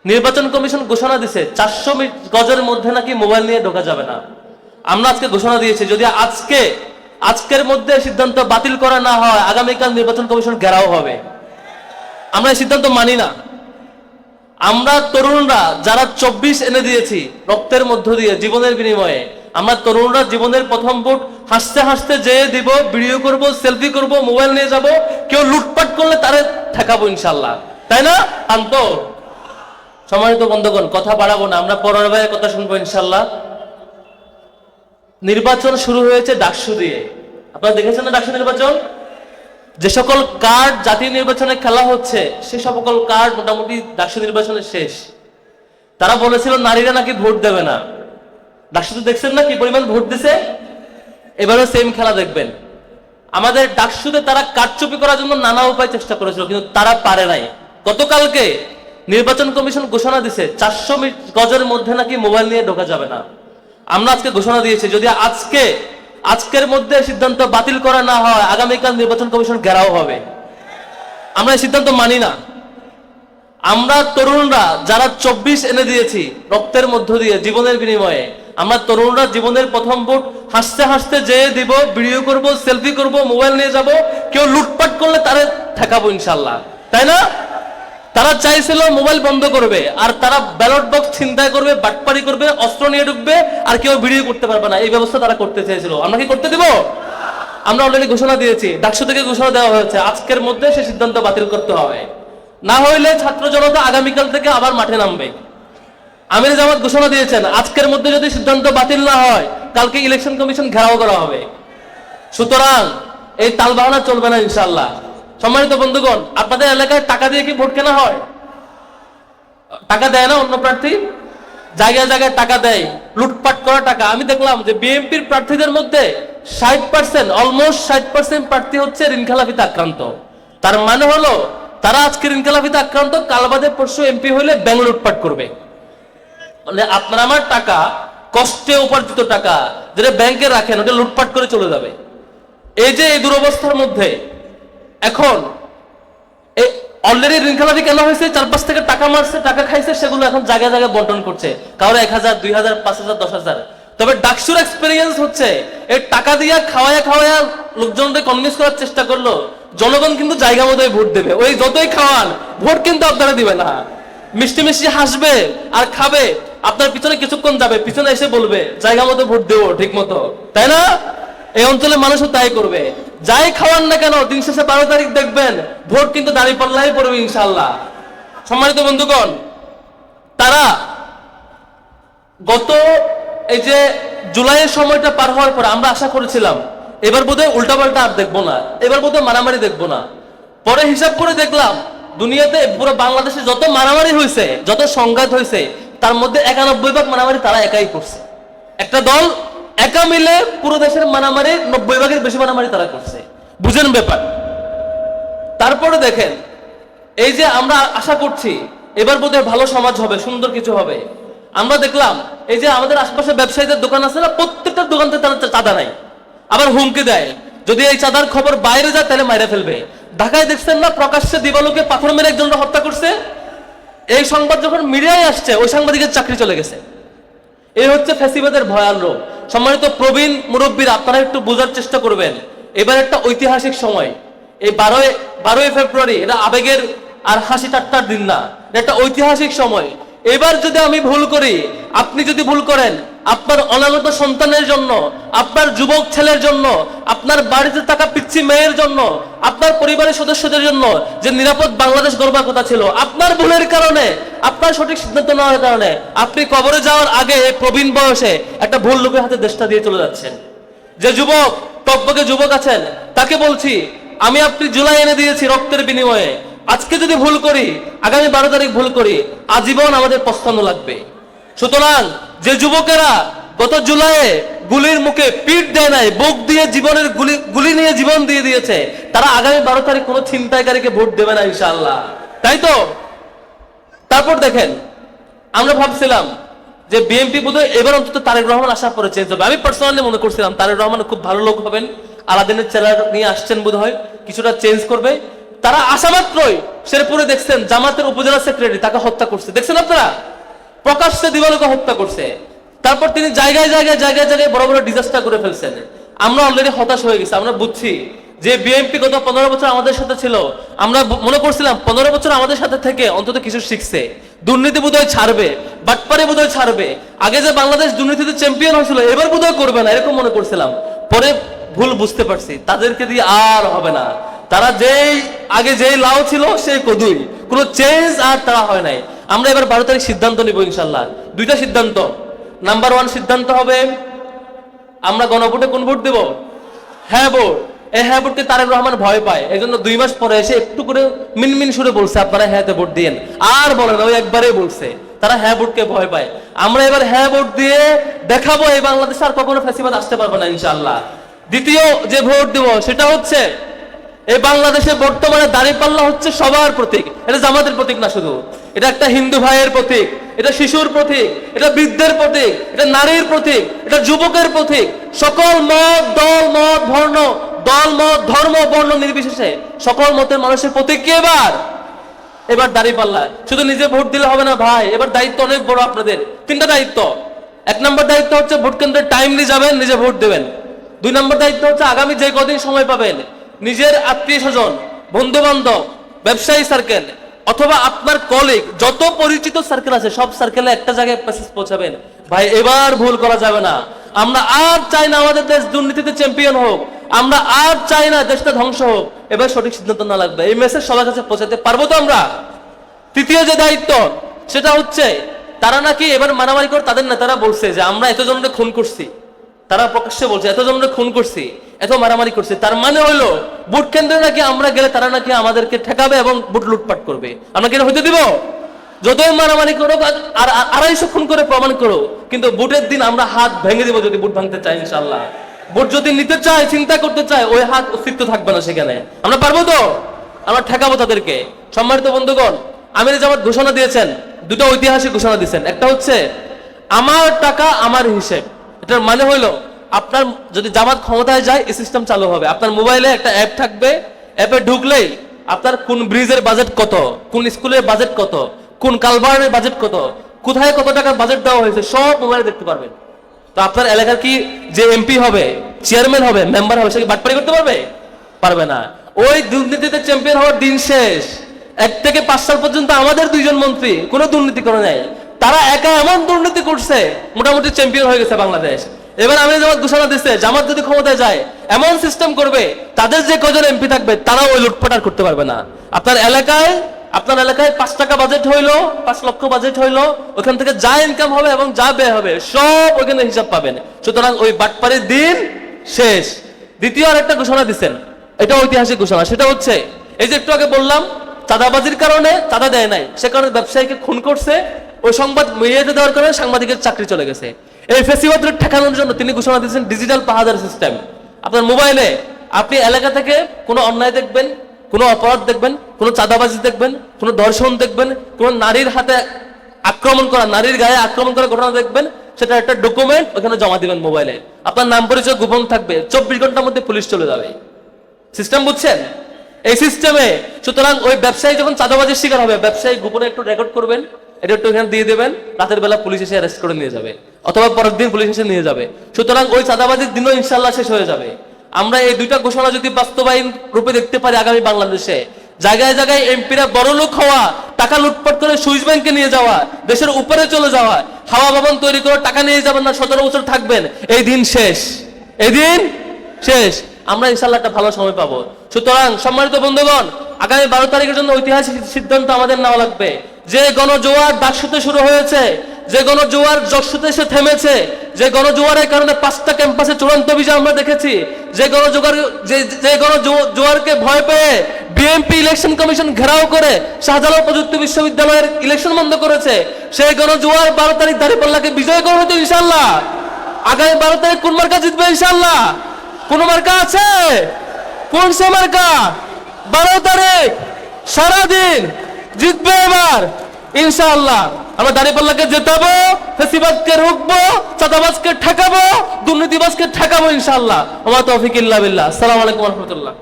নির্বাচন কমিশন ঘোষণা দিছে 400 গজের মধ্যে নাকি মোবাইল নিয়ে ঢোকা যাবে না। আমরা আজকে ঘোষণা দিয়েছি যদি আজকের মধ্যে সিদ্ধান্ত বাতিল করা না হয় আগামীকাল নির্বাচন কমিশন ঘেরাও হবে। আমরা এই সিদ্ধান্ত মানি না। আমরা তরুণরা যারা 24 এনে দিয়েছি রক্তের মধ্য দিয়ে জীবনের বিনিময়ে, আমরা তরুণরা জীবনের প্রথম ভোট হাসতে হাসতে যেয়ে দিব, ভিডিও করব, সেলফি করব, মোবাইল নিয়ে যাব, কেউ লুটপাট করলে তারে ঠেকাবো ইনশাল্লাহ, তাই না? আন্ত সম্মানিত বন্ধুগণ, কথা বাড়াবো না, আমরা পরের ভাইয়ের কথা শুনবো ইনশাল্লাহ। নির্বাচন শুরু হয়েছে ডাকসু দিয়ে। আপনারা দেখেছেন না ডাকসু নির্বাচন? যে সকল কার্ড জাতীয় নির্বাচনে খেলা হচ্ছে সে সকল কার্ড মোটামুটি ডাকসু নির্বাচনে শেষ। তারা বলেছিল নারীরা নাকি ভোট দেবে না। ডাকসুতে দেখছেন না কি পরিমাণ ভোট দিছে? এবারও সেম খেলা দেখবেন। আমাদের ডাকসুতে তারা কারচুপি করার জন্য নানা উপায় চেষ্টা করেছিল, কিন্তু তারা পারে নাই। গতকালকে নির্বাচন কমিশন ঘোষণা দিছে 400 গজের মধ্যে নাকি মোবাইল নিয়ে ঢোকা যাবে না। আমরা আজকে ঘোষণা দিয়েছি যদি আজকের মধ্যে সিদ্ধান্ত বাতিল করা না হয় আগামীকাল নির্বাচন কমিশন ঘেরাও হবে। আমরা এই সিদ্ধান্ত মানি না। আমরা তরুণরা যারা 24 এনে দিয়েছি রক্তের মধ্য দিয়ে জীবনের বিনিময়ে, আমরা তরুণরা জীবনের প্রথম ভোট হাসতে হাসতে যেয়ে দিব, ভিডিও করব, সেলফি করব, মোবাইল নিয়ে যাব, কেউ লুটপাট করলে তারে ঠেকাবো ইনশাল্লাহ, তাই না? তারা চাইছিল মোবাইল বন্ধ করবে, আর তারা ব্যালট বক্স ছিনতাই করবে, বাটপারি করবে, অস্ত্র নিয়ে ঢুকবে, আর কেউ ভিডিও করতে পারবে না। এই ব্যবস্থা তারা করতে চেয়েছিল। আমরা কি করতে দিব? আমরা অলরেডি ঘোষণা দিয়েছি, ডাকসু থেকে ঘোষণা দেওয়া হয়েছে আজকের মধ্যে সে সিদ্ধান্ত বাতিল করতে হবে। না হইলে ছাত্র জনতা আগামীকাল থেকে আবার মাঠে নামবে। আমির জামাত ঘোষণা দিয়েছেন আজকের মধ্যে যদি সিদ্ধান্ত বাতিল না হয় কালকে ইলেকশন কমিশন ঘেরাও করা হবে। সুতরাং এই তালবাহানা চলবে না ইনশাআল্লাহ। সম্মানিত বন্ধুগণ, আপনাদের এলাকায় টাকা দিয়ে কি ভোট কেনা হয়? টাকা দেয় না অন্য প্রার্থী? জায়গায় জায়গায় টাকা দেয়, লুটপাট করা টাকা। আমি দেখলাম যে বিএনপির প্রার্থীদের মধ্যে 60%, অলমোস্ট 60% প্রার্থী হচ্ছে ঋণখেলাপিতে আক্রান্ত। তার মানে হলো তারা আজকে ঋণখেলাপিতে আক্রান্ত, কাল বাদে পরশু এমপি হইলে ব্যাংক লুটপাট করবে। মানে আপনার আমার টাকা, কষ্টে উপার্জিত টাকা যেটা ব্যাংকে রাখেন, ওটা লুটপাট করে চলে যাবে। এই যে এই দুরবস্থার মধ্যে এখন অলরেডি ঋণখেলাপি কেন হয়েছে, 4-5 থেকে টাকা মারছে, টাকা খাইছে, সেগুলো এখন জায়গায় জায়গায় বন্টন করছে, কারো 1000, 2000, 5000, 10,000। তবে ডাকসুর এক্সপেরিয়েন্স হচ্ছে এই টাকা দিয়ে খাওয়ায়া লোকজনদের কনভিন্স করার চেষ্টা করলো, জনগণ কিন্তু জায়গা মতোই ভোট দেবে। ওই যতই খাওয়ান ভোট কিন্তু আপনারা দিবে না। মিষ্টি মিষ্টি হাসবে আর খাবে, আপনার পিছনে কিছুক্ষণ যাবে, পিছনে এসে বলবে জায়গা মতো ভোট দেবো ঠিক মতো, তাই না? এই অঞ্চলের মানুষও তাই করবে। যাই খাওয়ান না কেন দিন শেষে 12 তারিখ দেখবেন ভোট কিন্তু দাঁড়িপাল্লাই পড়বে ইনশাআল্লাহ। সম্মানিত বন্ধুগণ, তারা গত এই যে জুলাইয়ের সময়টা পার হওয়ার পর আমরা আশা করেছিলাম এবার বোধহয় উল্টাপাল্টা আর দেখবো না, এবার বোধহয় মারামারি দেখবো না। পরে হিসাব করে দেখলাম দুনিয়াতে পুরো বাংলাদেশে যত মারামারি হয়েছে, যত সংঘাত হয়েছে, তার মধ্যে 91 ভাগ মারামারি তারা একাই করছে। একটা দল একা মিলে পুরো দেশের মারামারি 90 ভাগের বেশি মারামারি তারা করছে। বুঝেন ব্যাপার? তারপরে দেখেন এই যে আমরা আশা করছি এবার বোধহয় ভালো সমাজ হবে, সুন্দর কিছু হবে। আমরা দেখলাম এই যে আমাদের আশপাশে ব্যবসায়ীদের দোকান আছে না, প্রত্যেকটা দোকান থেকে তারা চাঁদা নাই, আবার হুমকি দেয় যদি এই চাঁদার খবর বাইরে যায় তাহলে মাইরে ফেলবে। ঢাকায় দেখছেন না প্রকাশ্যে দিবালোকে পাথর মেরে একজনকে হত্যা করছে। এই সংবাদ যখন মিডিয়ায় আসছে ওই সাংবাদিকের চাকরি চলে গেছে। এই হচ্ছে ফ্যাসিবাদের ভয়াল রূপ। সম্মানিত প্রবীণ মুরব্বীরা, আপনারা একটু বোঝার চেষ্টা করবেন, এবার একটা ঐতিহাসিক সময়। এই 12ই ফেব্রুয়ারি এটা আবেগের আর হাসি ঠাট্টার দিন না, একটা ঐতিহাসিক সময়। এবার যদি আমি ভুল করি, আপনি যদি ভুল করেন, আপনার অনাগত সন্তানের জন্য, আপনার যুবক ছেলের জন্য, আপনার বাড়িতে থাকা পিচ্ছি মেয়ের জন্য, আপনার পরিবারের সদস্যদের জন্য যে নিরাপদ বাংলাদেশ গড়বার কথা ছিল, আপনার ভুলের কারণে, আপনার সঠিক সিদ্ধান্ত নেওয়ার কারণে আপনি কবরে যাওয়ার আগে প্রবীণ বয়সে একটা ভুল লোকের হাতে দেশটা দিয়ে চলে যাচ্ছেন। যে যুবক, টকবকে যুবক আছেন, তাকে বলছি আমি আপনি জুলাই এনে দিয়েছি রক্তের বিনিময়ে। আজকে যদি ভুল করি, আগামী 12 তারিখ ভুল করি, আজীবন আমাদের পস্তানো লাগবে। সুতরাং যে যুবকেরা গত জুলাইয়ে গুলির মুখে পিঠ দেয় নাই, বুক দিয়ে জীবনের গুলি নিয়ে জীবন দিয়ে দিয়েছে, তারা আগামী 12 তারিখ কোনো ছিনতাইকারীকে ভোট দেবে না ইনশাআল্লাহ, তাই তো? তারপর দেখেন আমরা ভাবছিলাম যে বিএনপি বোধহয় এবার অন্তত তারেক রহমান আসার পরে চেঞ্জ হবে। আমি পার্সোনালি মনে করছিলাম তারেক রহমান খুব ভালো লোক হবেন, আলাদিনের চেলা নিয়ে আসছেন বোধহয়, কিছুটা চেঞ্জ করবে। তারা আসা মাত্রই শেরপুরে দেখছেন জামাতের উপজেলা সেক্রেটারি তাকে হত্যা করছে, দেখছেন আপনারা, প্রকাশ্যে দিবালোকে হত্যা করছে। তারপর তিনি জায়গায় জায়গায় জায়গায় জায়গায় বড় বড় ডিজাস্টার করে ফেলছেন। আমরা অলরেডি হতাশ হয়ে গেছি। আমরা বুঝছি যে বিএনপি গত 15 বছর আমাদের সাথে ছিল, আমরা মনে করছিলাম 15 বছর আমাদের সাথে থেকে অন্তত কিছু শিখছে, দুর্নীতি বোধহয় ছাড়বে, বাটপারে বোধহয় ছাড়বে, আগে যে বাংলাদেশ দুর্নীতিতে চ্যাম্পিয়ন হয়েছিল এবার বোধহয় করবে না, এরকম মনে করছিলাম। পরে ভুল বুঝতে পারছি, তাদেরকে দিয়ে আর হবে না। তারা আগে যেই লাউ ছিল সেই কদুই, কোনো চেঞ্জ আর তারা হয় নাই। আমরা এবার 12 তারিখ সিদ্ধান্ত নিব ইনশাল্লাহ। দুইটা সিদ্ধান্ত। নাম্বার 1 সিদ্ধান্ত হবে, আমরা গণভোটে কোন ভোট দেব? হ্যাঁ ভোট। এই হ্যাঁ ভোটকে তারেক রহমান ভয় পায়, এই জন্য 2 মাস পরে এসে একটু করে মিনমিন সুরে বলছে আপনারা হ্যাঁতে ভোট দিয়েন, আর বলে না, ওই একবারেই বলছে। তারা হ্যাঁ ভোটকে ভয় পায়। আমরা এবার হ্যাঁ ভোট দিয়ে দেখাবো এই বাংলাদেশে আর কখনো ফ্যাসিবাদ আসতে পারবে না ইনশাআল্লাহ। দ্বিতীয় যে ভোট দেব সেটা হচ্ছে, এই বাংলাদেশে বর্তমানে দাঁড়িপাল্লা হচ্ছে সবার প্রতীক। এটা জামাতের প্রতীক না শুধু, এটা একটা হিন্দু ভাইয়ের প্রতীক, এটা শিশুর প্রতীক, এটা বৃদ্ধের প্রতীক, এটা নারীর প্রতীক, এটা যুবকের প্রতীক। সকল মত, দল মত, ধর্ম বর্ণ নির্বিশেষে সকল মতের মানুষের প্রতীক কি এবার দাঁড়িপাল্লা। শুধু নিজে ভোট দিলে হবে না ভাই, এবার দায়িত্ব অনেক বড় আপনাদের। 3টা দায়িত্ব। 1 নম্বর দায়িত্ব হচ্ছে ভোট কেন্দ্রে টাইমলি যাবেন, নিজে ভোট দেবেন। 2 নম্বর দায়িত্ব হচ্ছে আগামী যে কদিন সময় পাবেন নিজের আত্মীয় স্বজন, বন্ধু বান্ধব, ব্যবসায়ী সার্কেল অথবা আপনার কলিগ, যত পরিচিত সার্কেল আছে সব সার্কেলে একটা জায়গায় মেসেজ পৌঁছাবেন, ভাই এবার ভুল করা যাবে না। আমরা আর চাই না আমাদের দেশ দুর্নীতিতে চ্যাম্পিয়ন হোক, আমরা আর চাই না দেশটা ধ্বংস হোক, এবার সঠিক সিদ্ধান্ত না লাগবে। এই মেসেজ সবার কাছে পৌঁছাতে পারবো তো আমরা? তৃতীয় যে দায়িত্ব সেটা হচ্ছে, তারা নাকি এবার মারামারি করে তাদের নেতারা বলছে যে আমরা এতজনকে খুন করছি, তারা প্রকাশ্যে বলছে এতজনকে খুন করছি, এত মারামারি করছে। তার মানে হলো ভোট কেন্দ্রে নাকি আমরা গেলে তারা নাকি আমাদেরকে ঠেকাবে এবং ভোট লুটপাট করবে। আমরা কি হইতে দিব? যতই মারামারি করো আর 250 খুন করে প্রমাণ করো, কিন্তু ভোটের দিন আমরা হাত ভেঙে দিব যদি ভোট ভাঙতে চাই ইনশাআল্লাহ। ভোট যদি নিতে চায়, চিন্তা করতে চায়, ওই হাত অস্তিত্ব থাকবে না সেখানে। আমরা পারবো তো? আমরা ঠেকাবো তাদেরকে। সম্মানিত বন্ধুগণ, আমির জামাত ঘোষণা দিয়েছেন, 2টা ঐতিহাসিক ঘোষণা দিয়েছেন। একটা হচ্ছে আমার টাকা আমার হিসেব। এটার মানে হইলো আপনার যদি জামাত ক্ষমতায় যায় এই সিস্টেম চালু হবে। আপনার মোবাইলে একটা অ্যাপ থাকবে, অ্যাপে ঢুকলেই আপনার কোন ব্রিজের বাজেট কত, কোন স্কুলের বাজেট কত, কোন কালভার্টের বাজেট কত, কোথায় কত টাকার বাজেট দেওয়া হয়েছে সব মোবাইলে দেখতে পারবেন। তো আপনার এলাকার কি যে এমপি হবে, চেয়ারম্যান হবে, মেম্বার হবে, সে কি বাটপারি করতে পারবে? পারবে না। ওই দুর্নীতিতে চ্যাম্পিয়ন হওয়ার দিন শেষ। 1 থেকে 5 সাল পর্যন্ত আমাদের 2 জন মন্ত্রী কোনো দুর্নীতি করে নাই, তারা একা এমন দুর্নীতি করছে মোটামুটি চ্যাম্পিয়ন হয়ে গেছে বাংলাদেশ। এবার আমি জামাত ঘোষণা দিচ্ছে, জামাত যদি ক্ষমতায় যায় এমন সিস্টেম করবে তাদের যে কজন এমপি থাকবে তারা ওই লুটপাট আর করতে পারবে না। আপনার এলাকায় 5 টাকা বাজেট হইলো, 5 লক্ষ বাজেট হইলো, ওখান থেকে যা ইনকাম হবে এবং যা ব্যয় হবে সব ওখানে হিসাব পাবেন। সুতরাং ওই বাটপাড়ির দিন শেষ। দ্বিতীয় আরেকটা ঘোষণা দিচ্ছেন, এটা ঐতিহাসিক ঘোষণা। সেটা হচ্ছে এই যে একটু আগে বললাম চাঁদাবাজির কারণে চাঁদা দেয় নাই, সে কারণে ব্যবসায়ীকে খুন করছে, ওই সংবাদ মিডিয়াতে দেওয়ার কারণে সাংবাদিকের চাকরি চলে গেছে। এই ফেসিবাদের ঠেকানোর জন্য তিনি ঘোষণা দিয়েছেন ডিজিটাল পাহাড় সিস্টেম। আপনার মোবাইলে আপনি এলাকা থেকে কোনো অন্যায় দেখবেন, কোনো অপরাধ দেখবেন, কোনো চাঁদাবাজি দেখবেন, কোনো ধর্ষণ দেখবেন, কোনো নারীর হাতে আক্রমণ করা, নারীর গায়ে আক্রমণ করার ঘটনা দেখবেন, সেটা একটা ডকুমেন্ট ওখানে জমা দিবেন মোবাইলে। আপনার নাম পরিচয় গোপন থাকবে, 24 ঘন্টার মধ্যে পুলিশ চলে যাবে। সিস্টেম বুঝছেন? এই সিস্টেমে সুতরাং ওই ব্যবসায়ী যখন চাঁদাবাজির শিকার হবে, ব্যবসায়ী গোপনে একটু রেকর্ড করবেন, এটা একটু এখানে দিয়ে দেবেন, রাতের বেলা পুলিশ এসে অ্যারেস্ট করে নিয়ে যাবে, অথবা পরের দিন পুলিশ এসে নিয়ে যাবে। সুতরাং ওই চাঁদাবাজির দিনও ইনশাল্লাহ শেষ হয়ে যাবে। আমরা এই 2টা ঘোষণা যদি বাস্তবায়ন রূপে দেখতে পারি আগামী বাংলাদেশে, জায়গায় জায়গায় এমপিরা বড় লোক হওয়া, টাকা লুটপাট করে সুইস ব্যাংকে নিয়ে যাওয়া, দেশের উপরে চলে যাওয়া, হাওয়া ভবন তৈরি করে টাকা নিয়ে যাবেন না, 17 বছর থাকবেন, এই দিন শেষ, এই দিন শেষ। আমরা ইনশাল্লাহ একটা ভালো সময় পাবো। সুতরাং সম্মানিত বন্ধুগণ, আগামী 12 তারিখের জন্য ঐতিহাসিক সিদ্ধান্ত আমাদের নেওয়া লাগবে। যে গণজোয়ার ডাকসুতে শুরু হয়েছে, যে গণজোয়ার যশোরে এসে থেমেছে, যে গণজোয়ারের কারণে 5টা ক্যাম্পাসে চূড়ান্ত বিজয় আমরা দেখেছি, যে গণজোয়ারকে ভয় পেয়ে বিএনপি ইলেকশন কমিশন ঘেরাও করে শাহজালাল প্রযুক্তি বিশ্ববিদ্যালয়ের ইলেকশন বন্ধ করেছে, সেই গণজোয়ার 12 তারিখ দাঁড়িপাল্লাকে বিজয় করবে তো ইনশাল্লাহ। আগামী 12 তারিখ কোন মার্কা জিতবে ইনশাল্লাহ? কোন মার্কা আছে? কোন সে মার্কা? 12 তারিখ সারাদিন জিতবে এবার ইনশাআল্লাহ। আমরা দাঁড়িপাল্লাকে জেতাবো, ফেসিবাদকে রুখবো, চাঁদাবাজকে ঠেকাবো, দুর্নীতিবাজকে ঠেকাবো ইনশাআল্লাহ। ওয়া মা তৌফিক ইল্লা বিল্লাহ। আসসালামু আলাইকুম ওয়া রাহমাতুল্লাহ।